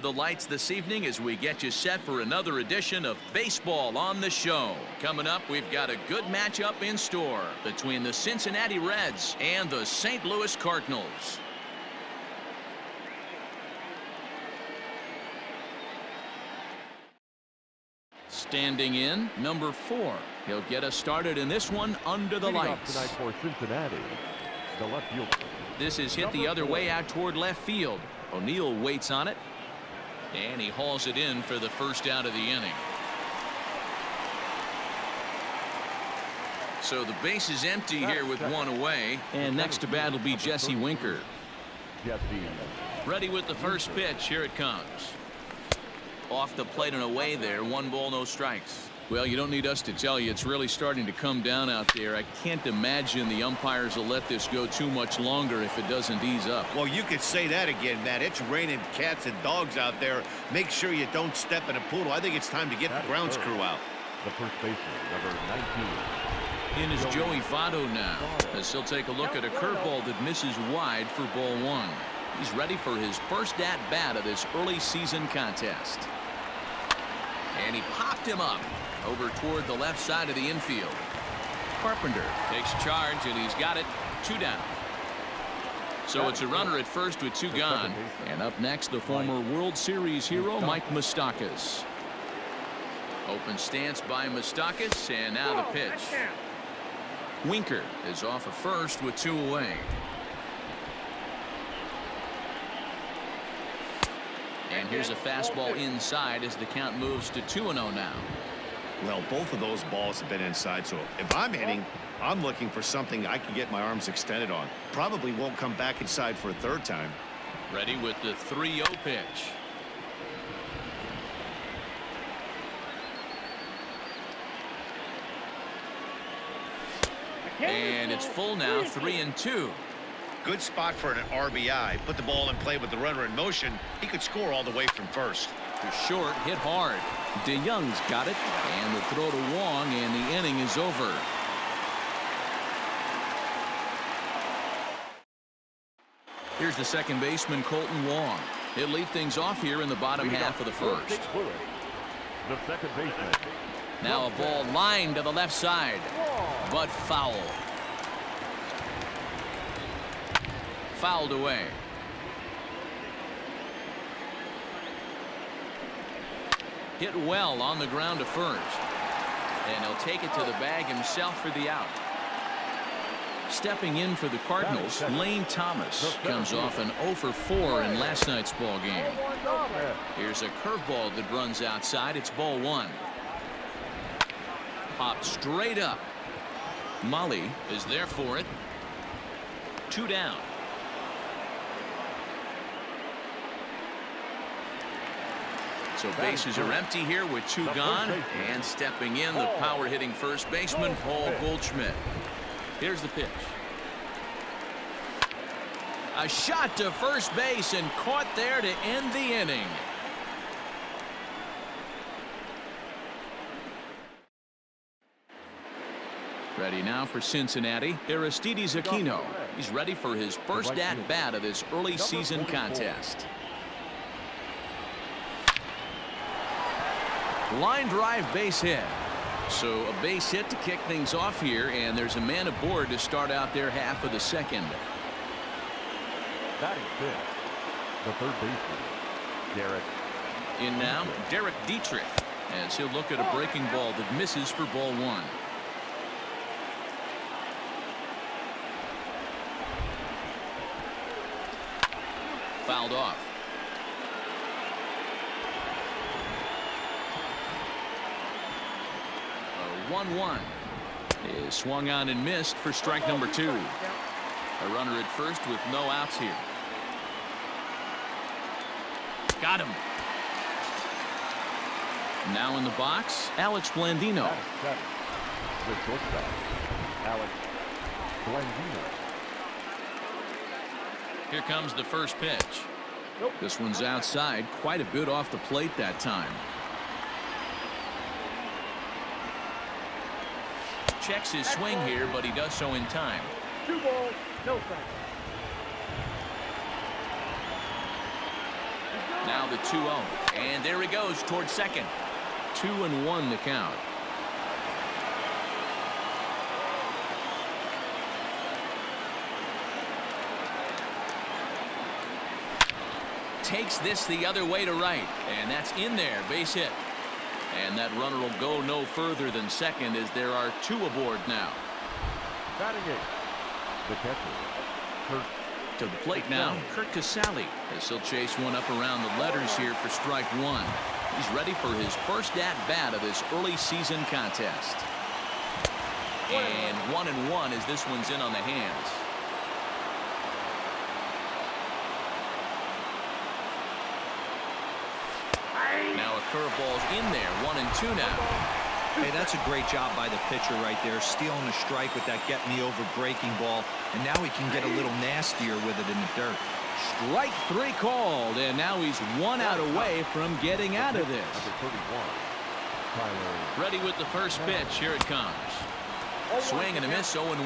the lights this evening as we get you set for another edition of Baseball on the Show. Coming up, we've got a good matchup in store between the Cincinnati Reds and the St. Louis Cardinals. Standing in, number 4. He'll get us started in this one under the lights. Tonight for Cincinnati, the left fielder. This is hit the other way out toward left field. O'Neill waits on it, and he hauls it in for the first out of the inning. So the base is empty here with one away, and next to bat will be Jesse Winker. Ready with the first pitch. Here it comes. Off the plate and away there. 1 ball, no strikes. Well, you don't need us to tell you, it's really starting to come down out there. I can't imagine the umpires will let this go too much longer if it doesn't ease up. Well, you could say that again, Matt. It's raining cats and dogs out there. Make sure you don't step in a poodle. I think it's time to get the grounds crew out. The first baseman, number 19. In is Joey Votto now, as he'll take a look at a curveball that misses wide for ball 1. He's ready for his first at-bat of this early season contest. And he popped him up over toward the left side of the infield. Carpenter takes charge, and he's got it. 2 down. So it's a runner at first with 2 gone. And up next, the former World Series hero, Mike Moustakas. Open stance by Moustakas, and now the pitch. Winker is off of first with 2 away. And here's a fastball inside as the count moves to 2-0 now. Well, both of those balls have been inside, so if I'm hitting, I'm looking for something I can get my arms extended on. Probably won't come back inside for a 3rd time. Ready with the 3-0 pitch. And it's full now, 3-2. Good spot for an RBI. Put the ball in play with the runner in motion. He could score all the way from first. To short, hit hard. DeYoung's got it, and the throw to Wong, and the inning is over. Here's the second baseman, Colton Wong. He'll lead things off here in the bottom half of the first. The second baseman. Now a ball lined to the left side, but foul. Fouled away. Hit well on the ground to first. And he'll take it to the bag himself for the out. Stepping in for the Cardinals, Lane Thomas comes off an 0 for 4 in last night's ball game. Here's a curveball that runs outside. It's ball 1. Popped straight up. Molly is there for it. 2 down. So bases are empty here with 2 gone, and stepping in, the power-hitting first baseman, Paul Goldschmidt. Here's the pitch. A shot to first base and caught there to end the inning. Ready now for Cincinnati, Aristides Aquino. He's ready for his first at-bat of this early season contest. Line drive base hit. So a base hit to kick things off here, and there's a man aboard to start out their half of the second. That is fifth. The third baseman, Derek. In now, Derek Dietrich, as he'll look at a breaking ball that misses for ball 1. Fouled off. 1-1 is swung on and missed for strike number 2. A runner at first with no outs here. Got him. Now in the box, Alex Blandino. The shortstop, Alex Blandino. Here comes the first pitch. This one's outside, quite a bit off the plate that time. Checks his swing here, but he does so in time. 2 balls, no strikes. Now the 2-0. And there he goes towards second. 2-1 the count. Takes this the other way to right. And that's in there. Base hit. And that runner will go no further than second as there are 2 aboard now. Batting eight, the catcher, Kurt. To the plate now, Kurt Casale, as he'll chase one up around the letters here for strike one. He's ready for his first at-bat of this early season contest. And 1-1 as this one's in on the hands. Now a curveball's in there, 1-2 now. Hey, that's a great job by the pitcher right there, stealing a strike with that get-me-over breaking ball, and now he can get a little nastier with it in the dirt. Strike 3 called, and now he's 1 out away from getting out of this. Number 31, Tyler. Ready with the first pitch. Here it comes. Swing and a miss, 0-1.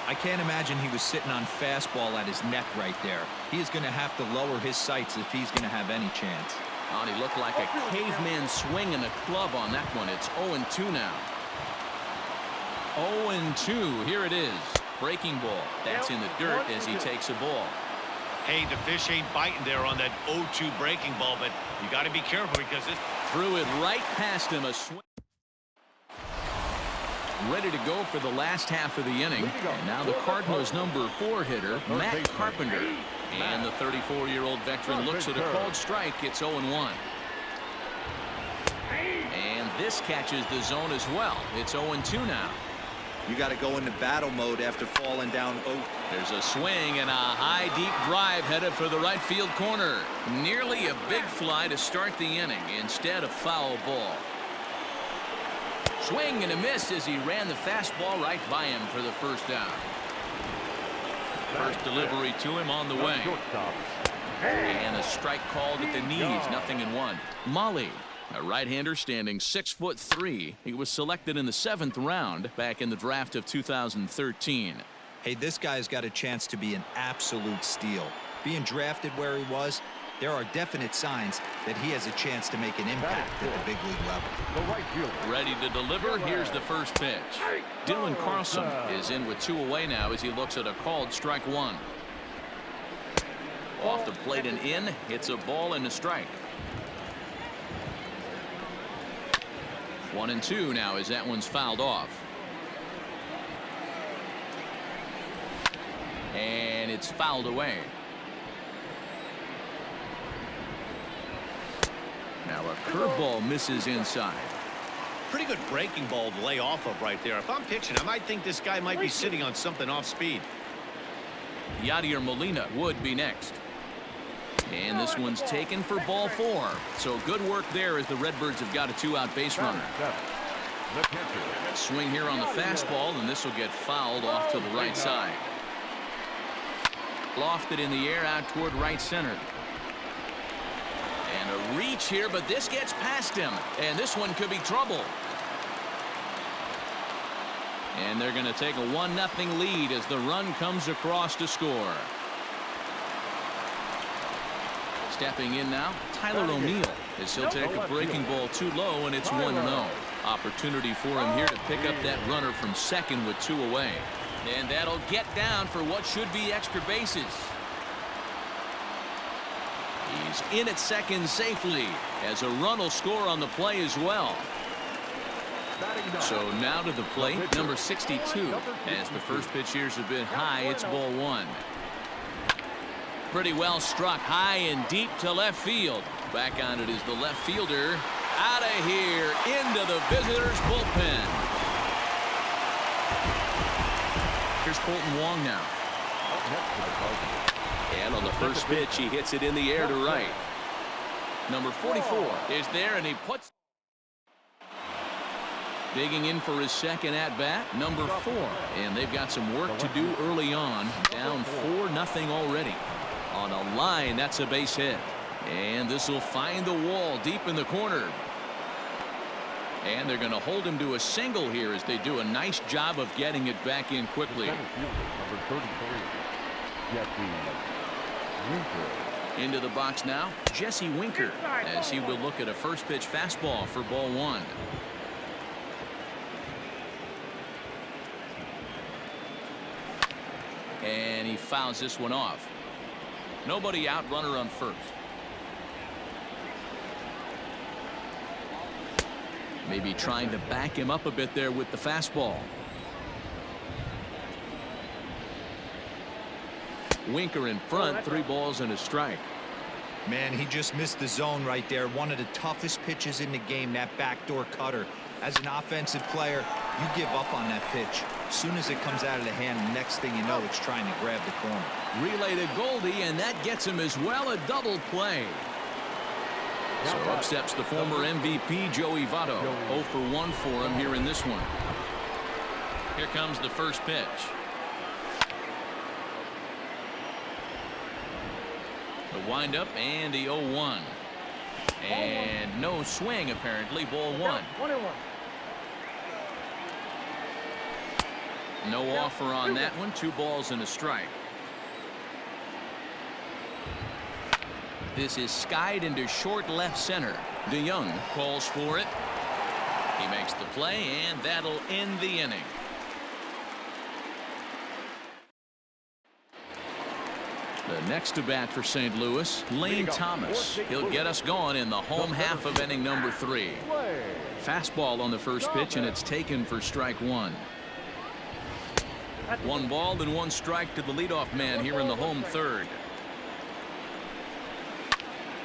I can't imagine he was sitting on fastball at his neck right there. He is going to have to lower his sights if he's going to have any chance. Oh, he looked like a caveman swinging a club on that one. It's 0-2 now. 0-2. Here it is. Breaking ball. That's in the dirt as he takes a ball. Hey, the fish ain't biting there on that 0-2 breaking ball, but you got to be careful because it Threw it right past him. A swing. Ready to go for the last half of the inning. And now the Cardinals' number 4 hitter, Matt Carpenter. And the 34-year-old veteran looks at a called strike. It's 0-1. And this catches the zone as well. It's 0-2 now. You got to go into battle mode after falling down. There's a swing and a high deep drive headed for the right field corner. Nearly a big fly to start the inning. Instead, a foul ball. Swing and a miss as he ran the fastball right by him for the first down. First delivery to him on the way. And a strike called at the knees. 0-1. Molly, a right-hander standing 6'3". He was selected in the 7th round back in the draft of 2013. Hey, this guy's got a chance to be an absolute steal. Being drafted where he was, there are definite signs that he has a chance to make an impact at the big league level. Ready to deliver. Here's the first pitch. Dylan Carlson is in with 2 away now as he looks at a called strike 1. Off the plate and in. It's a ball and a strike. 1-2 now as that one's fouled off. And it's fouled away. Now a curveball misses inside. pretty good breaking ball to lay off of right there. If I'm pitching, I might think this guy might be sitting on something off speed. Yadier Molina would be next. And this one's taken for ball 4. So good work there as the Redbirds have got a 2-out base runner. Swing here on the fastball, and this will get fouled off to the right side. Lofted in the air out toward right center. And a reach here, but this gets past him. And this one could be trouble. And they're going to take a 1-0 lead as the run comes across to score. Stepping in now, Tyler O'Neill, as he'll take a breaking ball too low, and it's 1-0. Opportunity for him here to pick up that runner from second with 2 away. And that'll get down for what should be extra bases. He's in at second safely as a run will score on the play as well. So now to the plate, number 62. As the first pitch here's a bit high, it's ball 1. Pretty well struck high and deep to left field. Back on it is the left fielder. Out of here into the visitors' bullpen. Here's Colton Wong now. And on the first pitch, he hits it in the air to right. Number 44 is there, and he puts. Digging in for his second at-bat, number 4. And they've got some work to do early on. Down 4-0 already. On a line, that's a base hit. And this will find the wall deep in the corner. And they're going to hold him to a single here as they do a nice job of getting it back in quickly. Into the box now, Jesse Winker, as he will look at a first pitch fastball for ball one. And he fouls this one off. Nobody out, runner on first. Maybe trying to back him up a bit there with the fastball. Winker in front, 3 balls and a strike. Man, he just missed the zone right there. One of the toughest pitches in the game, that backdoor cutter. As an offensive player, you give up on that pitch. As soon as it comes out of the hand, the next thing you know, it's trying to grab the corner. Relay to Goldie, and that gets him as well, a double play. So up steps the former MVP, Joey Votto. 0 for 1 for him here in this one. Here comes the first pitch. The windup and the 0-1. And no swing, apparently. Ball 1. No offer on that one. 2 balls and a strike. This is skied into short left center. DeYoung calls for it. He makes the play, and that'll end the inning. The next to bat for St. Louis, Lane Thomas. He'll get us going in the home half of inning number 3. Fastball on the first pitch, and it's taken for strike 1. 1 ball and 1 strike to the leadoff man here in the home third.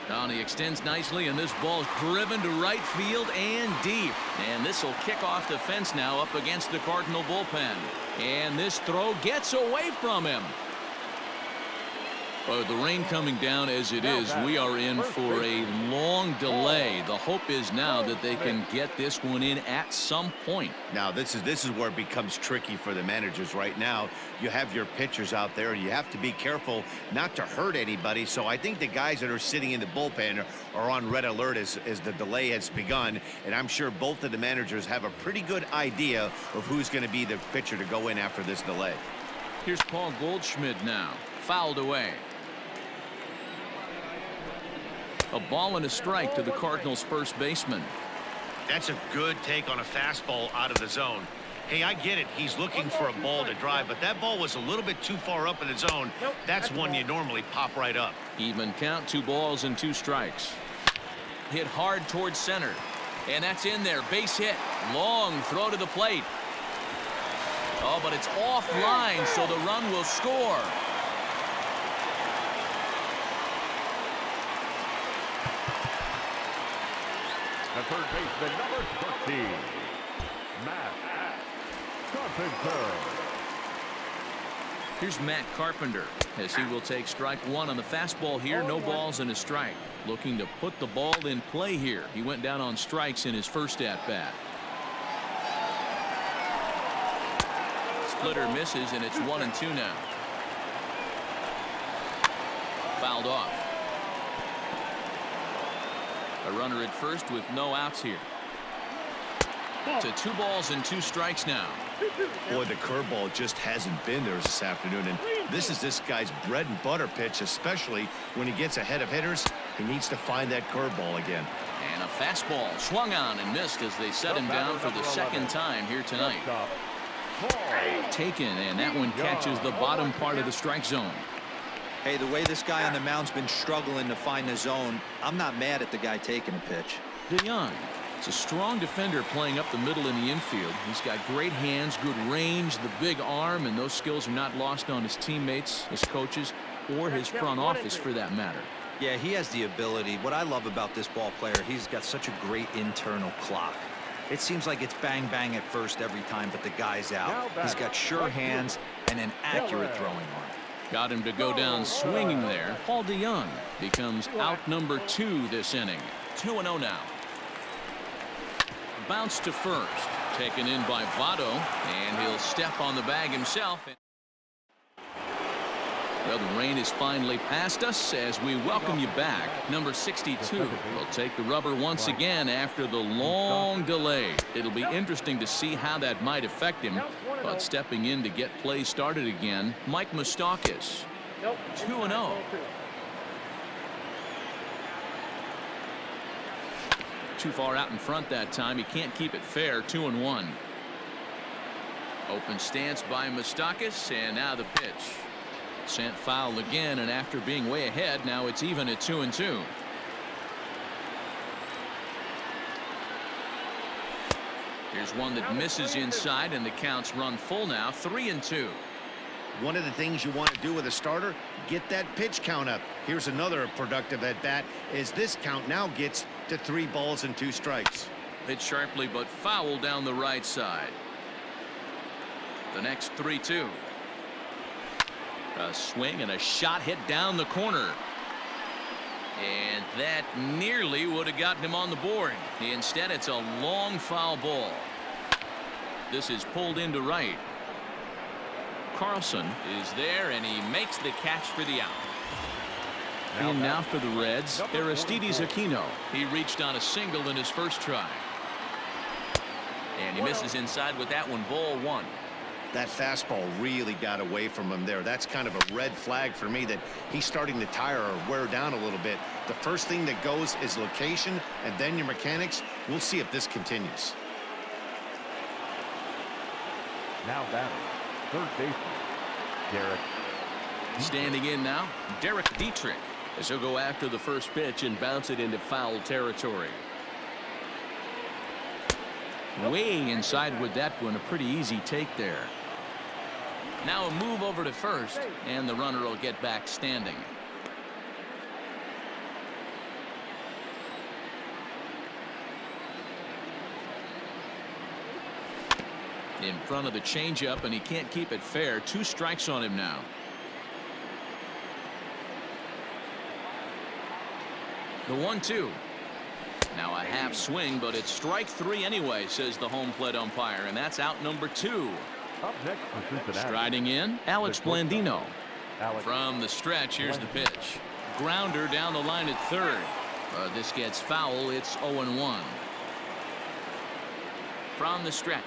Down he extends nicely, and this ball is driven to right field and deep. And this will kick off the fence now up against the Cardinal bullpen. And this throw gets away from him. The rain coming down as it is, we are in for a long delay. The hope is now that they can get this one in at some point. Now this is where it becomes tricky for the managers right now. You have your pitchers out there. You have to be careful not to hurt anybody. So I think the guys that are sitting in the bullpen are on red alert as the delay has begun. And I'm sure both of the managers have a pretty good idea of who's going to be the pitcher to go in after this delay. Here's Paul Goldschmidt now. Fouled away. A ball and a strike to the Cardinals first baseman. That's a good take on a fastball out of the zone. Hey, I get it. He's looking for a ball to drive, but that ball was a little bit too far up in the zone. That's one you normally pop right up. Even count, 2 balls and 2 strikes. Hit hard towards center. And that's in there. Base hit. Long throw to the plate. Oh, but it's offline, so the run will score. The third baseman, number 13, Matt Carpenter. Here's Matt Carpenter as he will take strike 1 on the fastball here. No balls and a strike. Looking to put the ball in play here. He went down on strikes in his first at-bat. Splitter misses, and it's 1-2 now. Fouled off. A runner at first with no outs here. To 2 balls and 2 strikes now. Boy, the curveball just hasn't been there this afternoon, and this is this guy's bread and butter pitch, especially when he gets ahead of hitters. He needs to find that curveball again. And a fastball swung on and missed as they set him down for the second time here tonight. Taken, and that one catches the bottom part of the strike zone. Hey, the way this guy on the mound's been struggling to find the zone, I'm not mad at the guy taking a pitch. DeYoung is a strong defender playing up the middle in the infield. He's got great hands, good range, the big arm, and those skills are not lost on his teammates, his coaches, or his front office for that matter. Yeah, he has the ability. What I love about this ball player, he's got such a great internal clock. It seems like it's bang bang at first every time, but the guy's out. He's got sure hands and an accurate throwing arm. Got him to go down swinging there. Paul DeYoung becomes out number 2 this inning. 2-0 now. Bounce to first. Taken in by Votto, and he'll step on the bag himself. Well, the rain is finally past us as we welcome you back. Number 62 will take the rubber once again after the long delay. It'll be interesting to see how that might affect him. But stepping in to get play started again, Mike Moustakas. 2-0. Too far out in front that time. He can't keep it fair. 2-1. Open stance by Moustakas, and now the pitch. Sent foul again, and after being way ahead, now it's even at 2-2. Here's one that misses inside, and the count's run full now. 3-2. One of the things you want to do with a starter, get that pitch count up. Here's another productive at bat as this count now gets to 3 balls and 2 strikes. Hit sharply but foul down the right side. The next 3-2. A swing and a shot hit down the corner. And that nearly would have gotten him on the board. Instead, it's a long foul ball. This is pulled into right. Carlson is there, and he makes the catch for the out. And now for the Reds, Aristides Aquino. He reached on a single in his first try. And he misses inside with that one. Ball 1. That fastball really got away from him there. That's kind of a red flag for me that he's starting to tire or wear down a little bit. The first thing that goes is location, and then your mechanics. We'll see if this continues. Now batting, third baseman, Derek. Standing in now, Derek Dietrich, as he'll go after the first pitch and bounce it into foul territory. Way inside with that one. A pretty easy take there. Now a move over to first, and the runner will get back standing. In front of the changeup, and he can't keep it fair. 2 strikes on him now. The 1-2. Now a half swing, but it's strike 3 anyway, says the home plate umpire, and that's out number 2. Up next for Cincinnati. Striding in, Alex Blandino. Alex. From the stretch, here's the pitch. Grounder down the line at third. This gets foul. It's 0-1. From the stretch.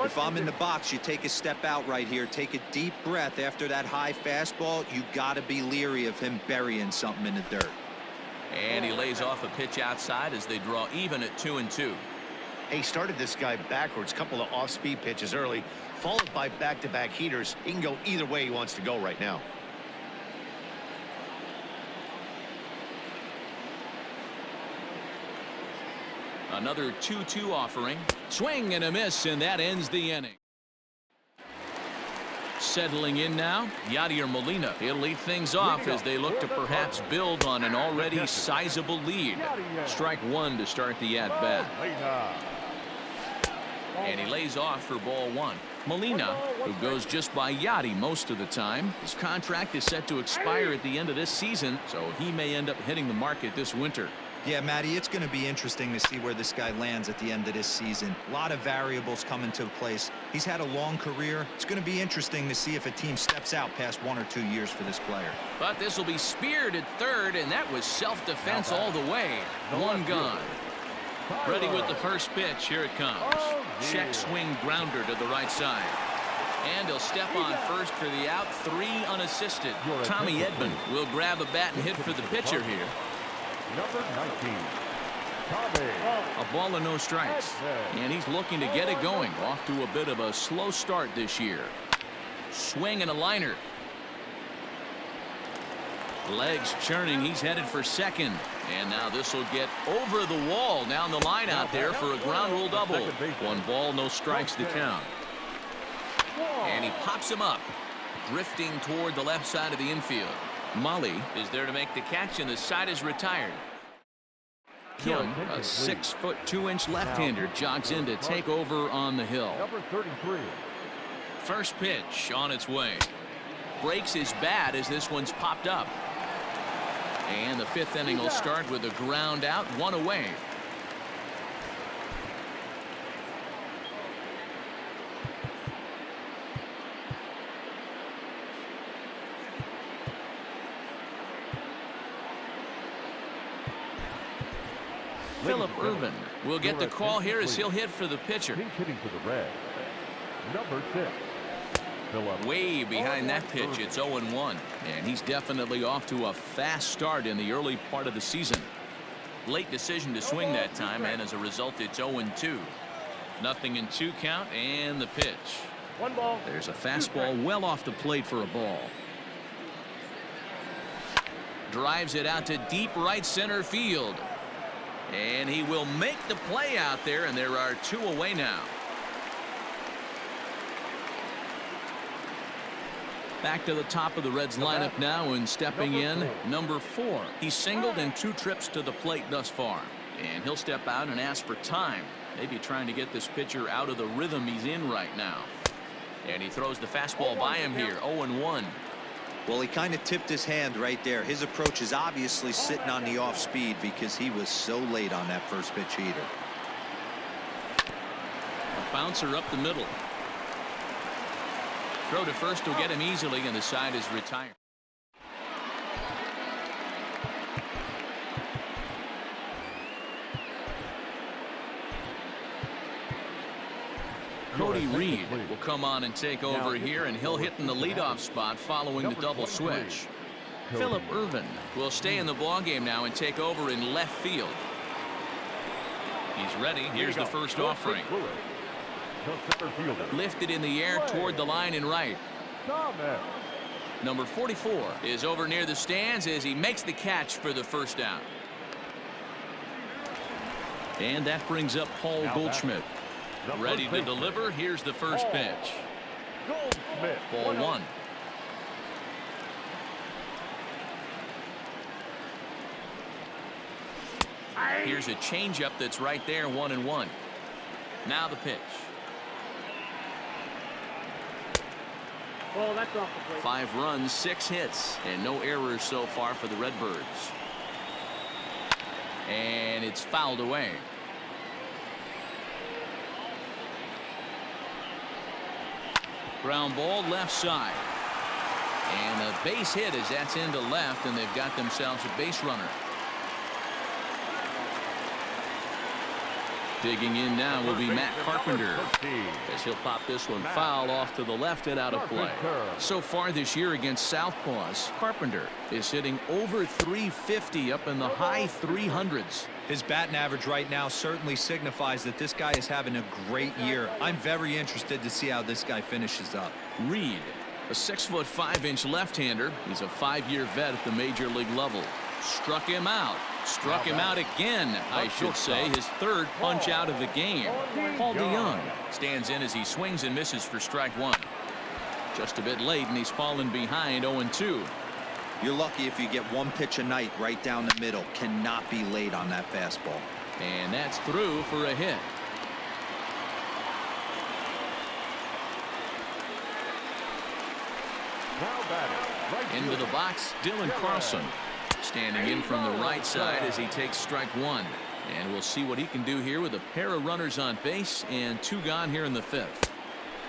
If I'm in the box, you take a step out right here. Take a deep breath after that high fastball. You got to be leery of him burying something in the dirt. And he lays off a pitch outside as they draw even at 2-2. He started this guy backwards. Couple of off-speed pitches early, followed by back-to-back heaters. He can go either way he wants to go right now. Another 2-2 offering. Swing and a miss, and that ends the inning. Settling in now, Yadier Molina. He'll lead things off as they look to perhaps build on an already sizable lead. Strike 1 to start the at-bat. And he lays off for ball 1. Molina, who goes just by Yadi most of the time. His contract is set to expire at the end of this season, so he may end up hitting the market this winter. Yeah, Matty, it's going to be interesting to see where this guy lands at the end of this season. A lot of variables come into place. He's had a long career. It's going to be interesting to see if a team steps out past 1 or 2 years for this player. But this will be speared at third, and that was self-defense all the way. 1 gone. Ready with the first pitch. Here it comes. Check swing grounder to the right side. And he'll step on first for the out. 3 unassisted. Tommy Edman will grab a bat and hit for the pitcher here. Number 19, Tommy. A ball and no strikes. And he's looking to get it going. Off to a bit of a slow start this year. Swing and a liner. Legs churning. He's headed for second. And now this will get over the wall down the line out there for a ground rule double. 1 ball, no strikes to count. And he pops him up, drifting toward the left side of the infield. Molly is there to make the catch, and the side is retired. Kim, a 6'2" left-hander, jogs in to take over on the hill. Number 33. First pitch on its way. Breaks his bat as this one's popped up. And the 5th inning will start with a ground out, 1 away. Philip Irvin We'll get the call here as he'll hit for the pitcher. He's hitting for the Reds. Number 6. Way behind that pitch. It's 0-1. And he's definitely off to a fast start in the early part of the season. Late decision to swing that time, and as a result, it's 0-2. Nothing in 2 count, and the pitch. 1 ball. There's a fastball well off the plate for a ball. Drives it out to deep right center field. And he will make the play out there, and there are 2 away now. Back to the top of the Reds lineup now, and stepping in, number 4. He's singled in 2 trips to the plate thus far. And he'll step out and ask for time. Maybe trying to get this pitcher out of the rhythm he's in right now. And he throws the fastball by him here, 0-1. Well, he kind of tipped his hand right there. His approach is obviously sitting on the off speed because he was so late on that first pitch heater. A bouncer up the middle. Throw to first will get him easily, and the side is retired. Cody Reed will come on and take over here, and he'll hit in the leadoff spot following the double switch. Phillip Ervin will stay in the ballgame now and take over in left field. He's ready. Here's the first offering. Lifted in the air toward the line and right. Number 44 is over near the stands as he makes the catch for the first down. And that brings up Paul Goldschmidt. Ready to deliver. Here's the first pitch. Ball 1. Here's a changeup that's right there, 1-1. Now the pitch. Oh, that's off the plate. 5 runs, 6 hits, and no errors so far for the Redbirds. And it's fouled away. Ground ball left side. And a base hit as that's into left, and they've got themselves a base runner. Digging in now will be Matt Carpenter, as he'll pop this one foul off to the left and out of play. So far this year against Southpaws, Carpenter is hitting over 350 up in the high 300s. His batting average right now certainly signifies that this guy is having a great year. I'm very interested to see how this guy finishes up. Reed, a 6'5" left-hander. He's a 5-year vet at the major league level. Struck him out. Struck him out again, I should say. His 3rd punch out of the game. Paul DeYoung stands in as he swings and misses for strike 1. Just a bit late, and he's fallen behind 0-2. You're lucky if you get 1 pitch a night right down the middle. Cannot be late on that fastball. And that's through for a hit. Into the box, Dylan Carlson. Standing in from the right side as he takes strike 1. And we'll see what he can do here with a pair of runners on base and 2 gone here in the 5th.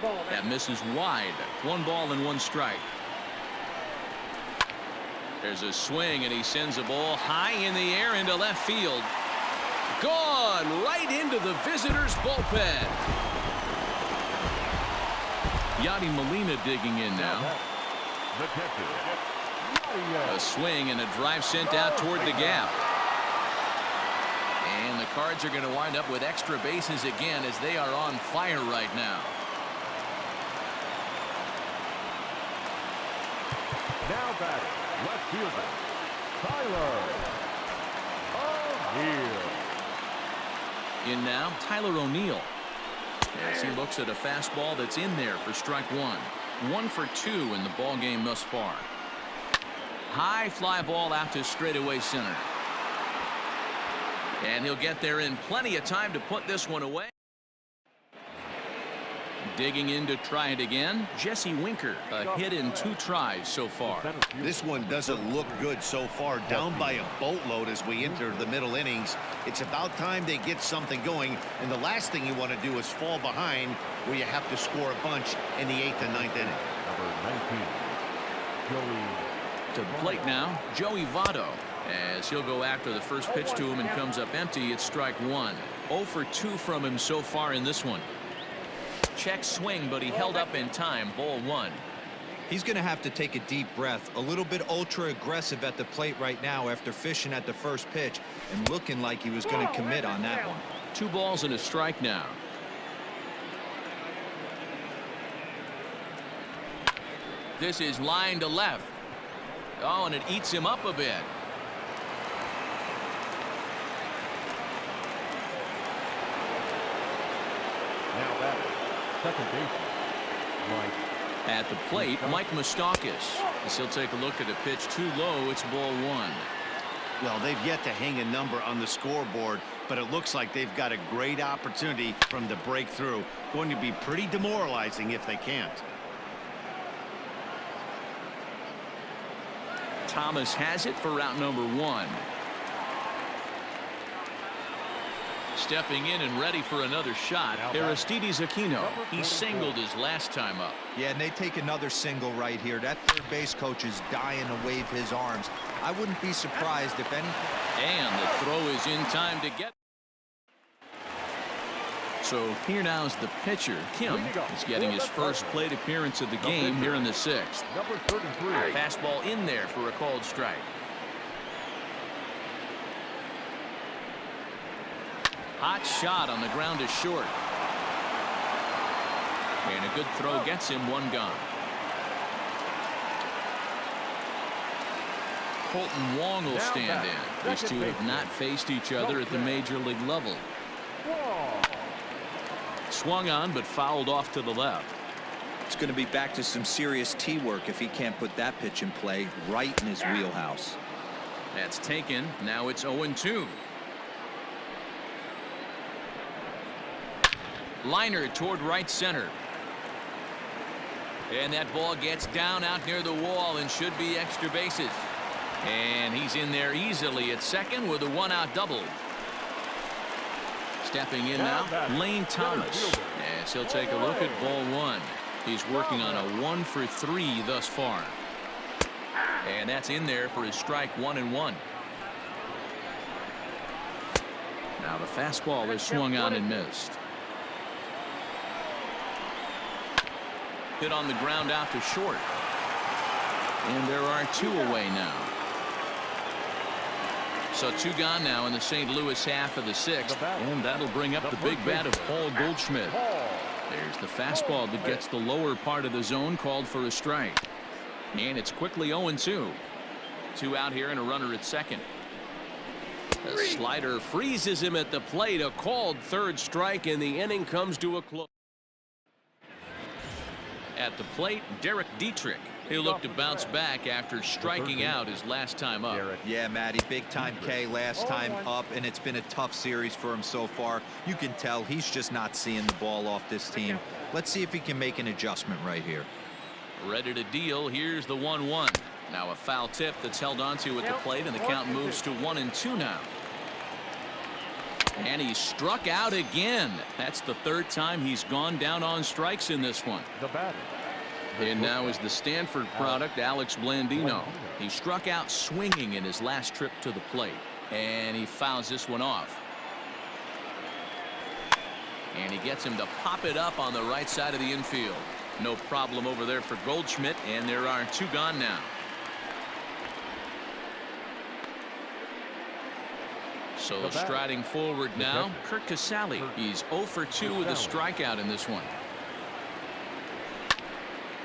That misses wide. 1 ball and 1 strike. There's a swing, and he sends a ball high in the air into left field. Gone right into the visitors' bullpen. Yadi Molina digging in now. A swing and a drive sent out toward the gap. And the Cards are going to wind up with extra bases again as they are on fire right now. Now batting, left fielder, Tyler O'Neill. In now, Tyler O'Neill. As he looks at a fastball that's in there for strike 1. 1 for 2 in the ball game thus far. High fly ball out to straightaway center. And he'll get there in plenty of time to put this one away. Digging in to try it again. Jesse Winker, a hit in 2 tries so far. This one doesn't look good so far. Down by a boatload as we enter the middle innings. It's about time they get something going. And the last thing you want to do is fall behind where you have to score a bunch in the 8th and 9th inning. Number 19, Joey. To the plate now, Joey Votto. As he'll go after the first pitch to him and comes up empty. It's strike one. 0 for 2 from him so far in this one. Check swing, but he held up in time. Ball one. He's going to have to take a deep breath. A little bit ultra aggressive at the plate right now after fishing at the first pitch and looking like he was going to commit on that one. 2 balls and a strike now. This is line to left. Oh, and it eats him up a bit. Now batting, second baseman, Mike. At the plate, Mike Moustakas. As he'll take a look at a pitch too low. It's ball one. Well, they've yet to hang a number on the scoreboard, but it looks like they've got a great opportunity from the breakthrough. Going to be pretty demoralizing if they can't. Thomas has it for route number 1. Stepping in and ready for another shot. Aristides Aquino. He singled his last time up. Yeah, and they take another single right here. That third base coach is dying to wave his arms. I wouldn't be surprised if anything. And the throw is in time to get. So here now is the pitcher. Kim is getting his first plate appearance of the game here in the 6th. Number 33. Fastball in there for a called strike. Hot shot on the ground is short. And a good throw gets him one gone. Colton Wong will stand in. These two have not faced each other at the major league level. Swung on but fouled off to the left. It's going to be back to some serious tee work if he can't put that pitch in play right in his wheelhouse. That's taken. Now it's 0-2. Liner toward right center. And that ball gets down out near the wall and should be extra bases. And he's in there easily at second with a 1-out double. Stepping in now, Lane Thomas. As he'll take a look at ball 1. He's working on a 1 for 3 thus far. And that's in there for his strike 1-1. Now the fastball is swung on and missed. Hit on the ground out to short. And there are 2 away now. So 2 gone now in the St. Louis half of the 6th. And that'll bring up the big bat of Paul Goldschmidt. There's the fastball that gets the lower part of the zone, called for a strike. And it's quickly 0-2. 2 out here and a runner at second. The slider freezes him at the plate. A called third strike, and the inning comes to a close. At the plate, Derek Dietrich. He'll look to bounce back after striking out his last time up. Yeah, Matty, big time K last time up, and it's been a tough series for him so far. You can tell he's just not seeing the ball off this team. Let's see if he can make an adjustment right here. Ready to deal. Here's the 1-1. Now a foul tip that's held onto at the plate, and the count moves to 1-2 now. And he struck out again. That's the 3rd time he's gone down on strikes in this one. The batter. And now is the Stanford product, Alex Blandino. He struck out swinging in his last trip to the plate. And he fouls this one off. And he gets him to pop it up on the right side of the infield. No problem over there for Goldschmidt, and there are 2 gone now. So striding forward now, Kurt Casale. He's 0 for 2 with a strikeout in this one.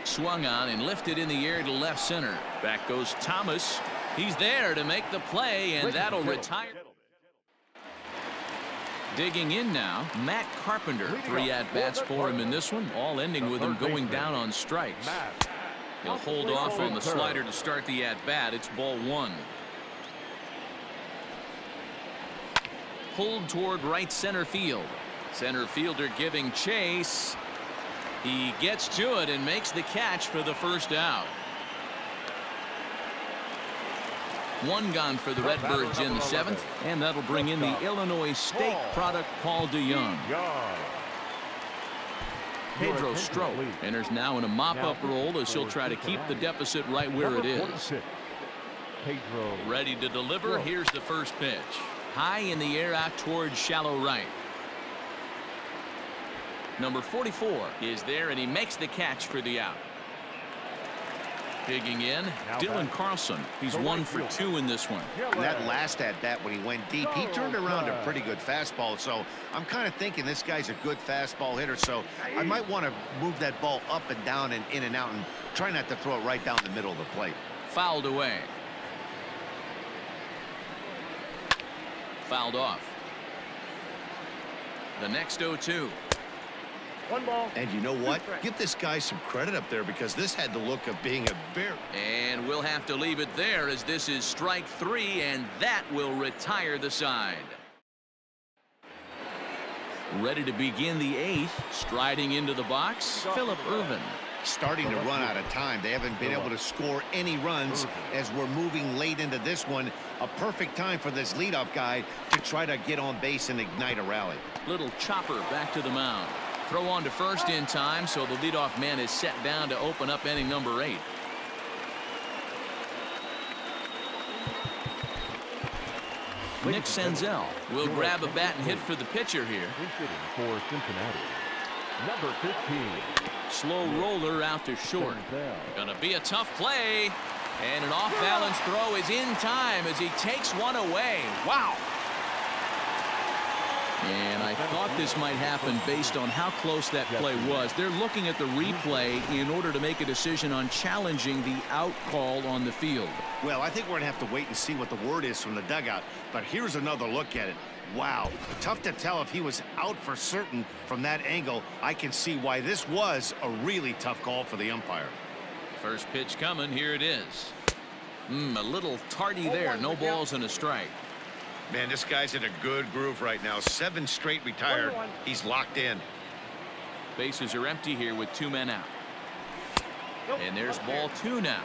Swung on and lifted in the air to left center. Back goes Thomas. He's there to make the play, and that'll retire. Digging in now, Matt Carpenter. 3 at-bats for him in this one, all ending with him going down on strikes. He'll hold off on the slider to start the at-bat. It's ball 1. Pulled toward right center field. Center fielder giving chase. He gets to it and makes the catch for the first out. 1 gone for the Redbirds in the 7th, and that'll bring in the Illinois State product, Paul DeYoung. Pedro Strop enters now in a mop-up role as he'll try to keep the deficit right where it is. Pedro. Ready to deliver. Here's the first pitch. High in the air out towards shallow right. Number 44 is there, and he makes the catch for the out. Digging in, Dylan Carlson. He's 1 for 2 in this one. That last at bat when he went deep, he turned around a pretty good fastball. So I'm kind of thinking this guy's a good fastball hitter. So I might want to move that ball up and down and in and out and try not to throw it right down the middle of the plate. Fouled away. Fouled off. The next 0-2. 1 ball. And you know what? Give this guy some credit up there because this had the look of being a very... And we'll have to leave it there as this is strike 3, and that will retire the side. Ready to begin the 8th. Striding into the box, Phillip Ervin. Starting to run out of time. They haven't been able to score any runs as we're moving late into this one. A perfect time for this leadoff guy to try to get on base and ignite a rally. Little chopper back to the mound. Throw on to first in time, so the leadoff man is set down to open up inning number 8. Nick Senzel will grab a bat and hit for the pitcher here. For Cincinnati, number 15. Slow roller out to short. Gonna be a tough play. And an off-balance throw is in time as he takes one away. Wow. And I thought this might happen based on how close that play was. They're looking at the replay in order to make a decision on challenging the out call on the field. Well, I think we're going to have to wait and see what the word is from the dugout. But here's another look at it. Wow. Tough to tell if he was out for certain from that angle. I can see why this was a really tough call for the umpire. First pitch coming. Here it is. A little tardy there. No balls and a strike. Man, this guy's in a good groove right now. 7 straight retired. He's locked in. Bases are empty here with 2 men out. And there's ball 2 now.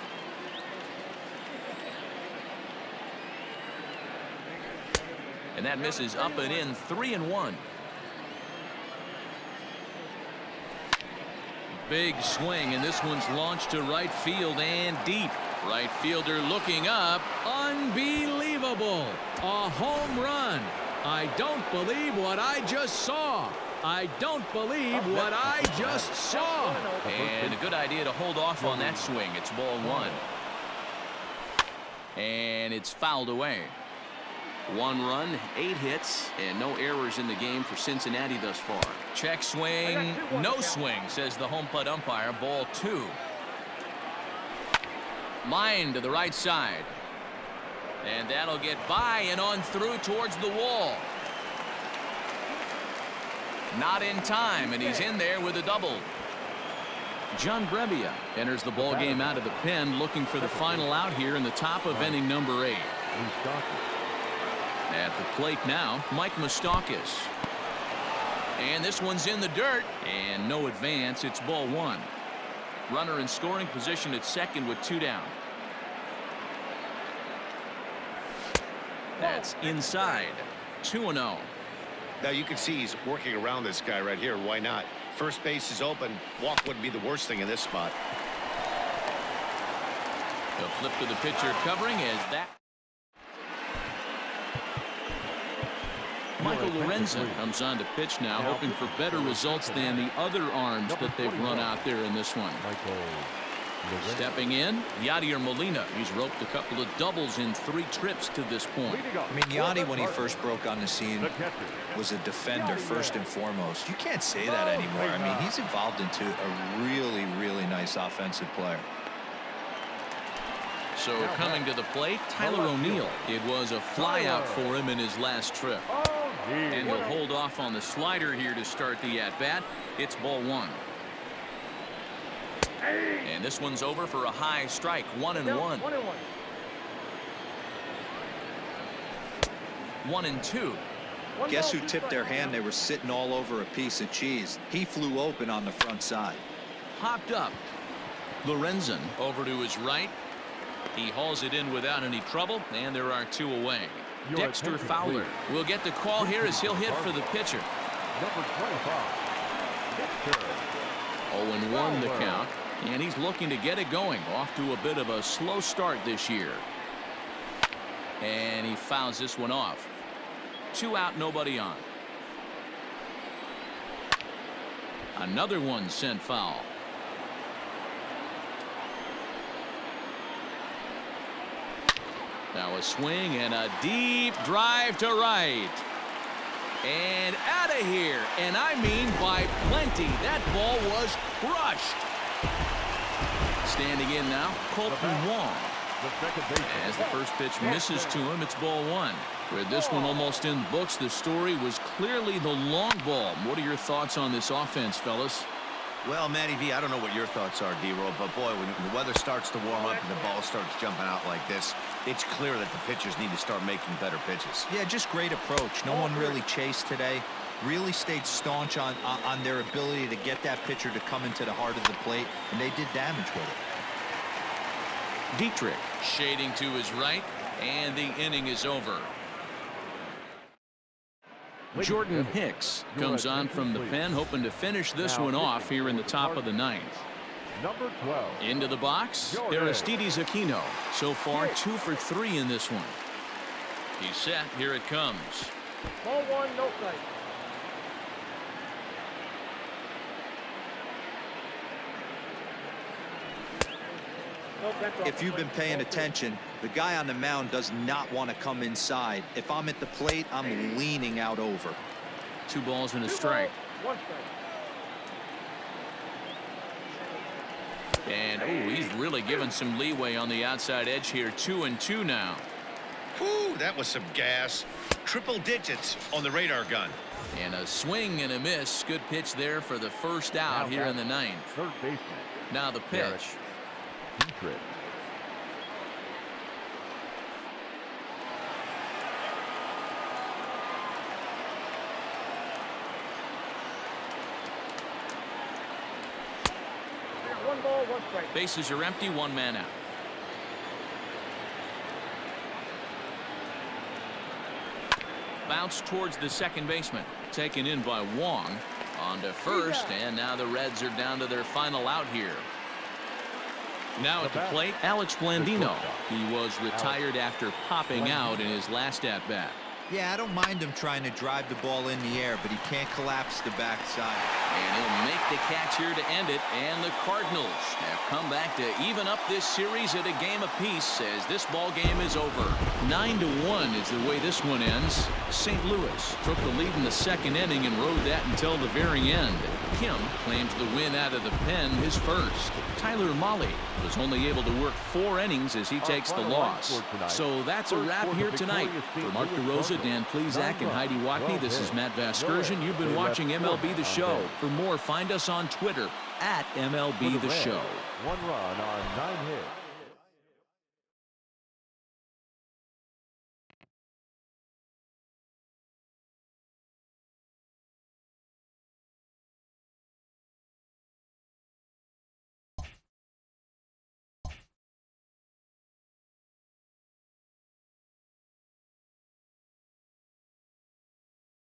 And that misses up and in. 3-1. Big swing, and this one's launched to right field and deep. Right fielder looking up. Unbelievable. A home run. I don't believe what I just saw. I don't believe what I just saw. And a good idea to hold off on that swing. It's ball 1. And it's fouled away. 1 run, 8 hits, and no errors in the game for Cincinnati thus far. Check swing, no swing, says the home plate umpire. Ball 2. Line to the right side. And that'll get by and on through towards the wall. Not in time, and he's in there with a double. John Brebbia enters the ball game out of the pen, looking for the final out here in the top of inning number 8. At the plate now, Mike Moustakas. And this one's in the dirt, and no advance. It's ball 1. Runner in scoring position at second with 2 down. That's inside. 2-0. Now you can see he's working around this guy right here. Why not? First base is open. Walk wouldn't be the worst thing in this spot. The flip to the pitcher covering as that. Michael Lorenzen comes on to pitch now, hoping for better results than the other arms that they've run out there in this one. Stepping in, Yadier Molina. He's roped a couple of doubles in 3 trips to this point. I mean, Yadi, when he first broke on the scene, was a defender first and foremost. You can't say that anymore. I mean, he's evolved into a really, really nice offensive player. So coming to the plate, Tyler O'Neill. It was a fly out for him in his last trip. And he'll hold off on the slider here to start the at-bat. It's ball 1. And this one's over for a high strike. 1-1. 1-2. Guess who tipped their hand? They were sitting all over a piece of cheese. He flew open on the front side. Hopped up. Lorenzen over to his right. He hauls it in without any trouble, and there are 2 away. Dexter Fowler will get the call here as he'll hit for the pitcher. Number 25. 0-1 the count, and he's looking to get it going. Off to a bit of a slow start this year. And he fouls this one off. 2 out, nobody on. Another one sent foul. Now a swing and a deep drive to right. And out of here. And I mean by plenty. That ball was crushed. Standing in now, Colton Wong. As the first pitch misses to him, it's ball 1. With this one almost in the books, the story was clearly the long ball. What are your thoughts on this offense, fellas? Well, Matty V, I don't know what your thoughts are, D-Roll, but boy, when the weather starts to warm up and the ball starts jumping out like this, it's clear that the pitchers need to start making better pitches. Yeah, just great approach. No one really chased today. Really stayed staunch on their ability to get that pitcher to come into the heart of the plate, and they did damage with it. Dietrich shading to his right, and the inning is over. Jordan Hicks comes on from the pen, hoping to finish this one off here in the top of the 9th. Number 12. Into the box, Aristides Aquino. So far, 2 for 3 in this one. He's set. Here it comes. Ball 1, no strike. If you've been paying attention, the guy on the mound does not want to come inside. If I'm at the plate, I'm leaning out over. 2 balls and a strike. 1 strike. And he's really given some leeway on the outside edge here. 2-2 now. Whew, that was some gas. Triple digits on the radar gun. And a swing and a miss. Good pitch there for the first out here in the 9th. Third baseman. Now the pitch. Dietrich. One ball, 1 strike. Bases are empty, 1 man out. Bounce towards the second baseman. Taken in by Wong. On to first, and now the Reds are down to their final out here. Now at the plate, Alex Blandino. He was retired after popping out in his last at-bat. Yeah, I don't mind him trying to drive the ball in the air, but he can't collapse the backside. And he'll make the catch here to end it. And the Cardinals have come back to even up this series at a game apiece as this ball game is over. 9-1 is the way this one ends. St. Louis took the lead in the second inning and rode that until the very end. Kim claims the win out of the pen, his first. Tyler Mahle was only able to work 4 innings as he takes the loss. So that's a wrap here tonight. For Mark DeRosa, Dan Plesac, and Heidi Watney, this is Matt Vasgersian. You've been watching MLB The Show. For more, find us on Twitter @MLB The Show. 1 run on 9 hits.